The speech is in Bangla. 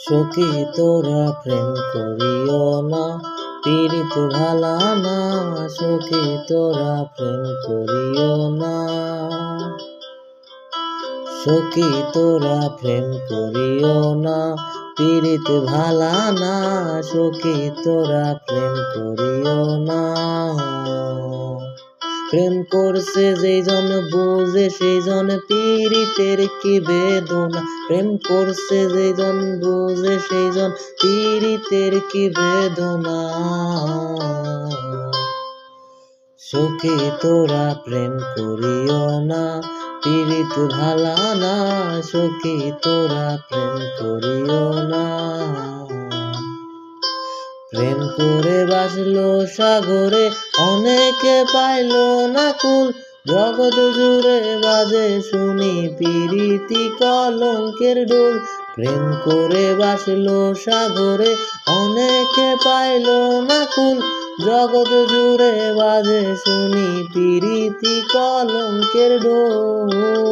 সখী তোরা প্রেম করিও না, পীড়িত ভালা না। সখী তোরা প্রেম করিও না, সখী তোরা প্রেম করিও না, পীড়িত ভালা না। সখী তোরা প্রেম করিও না। প্রেম করছে যেইজন বুঝে সেইজন পীড়িতের কি বেদনা। প্রেম করছে যেইজন বুঝে সেইজন পীড়িতের কি বেদনা। সখী তোরা প্রেম করিও না, পীড়িত ভালা না। সখী তোরা প্রেম করিও না। প্রেম করে বাসলো সাগরে, অনেকে পাইলো না কুল। জগৎ জুড়ে বাজে শুনি পীড়িতি কলঙ্কের ডোল। প্রেম করে বাসলো সাগরে, অনেকে পাইলো না কুল। জগৎ জুড়ে বাজে শুনি পীড়িতি কলঙ্কের ডোল।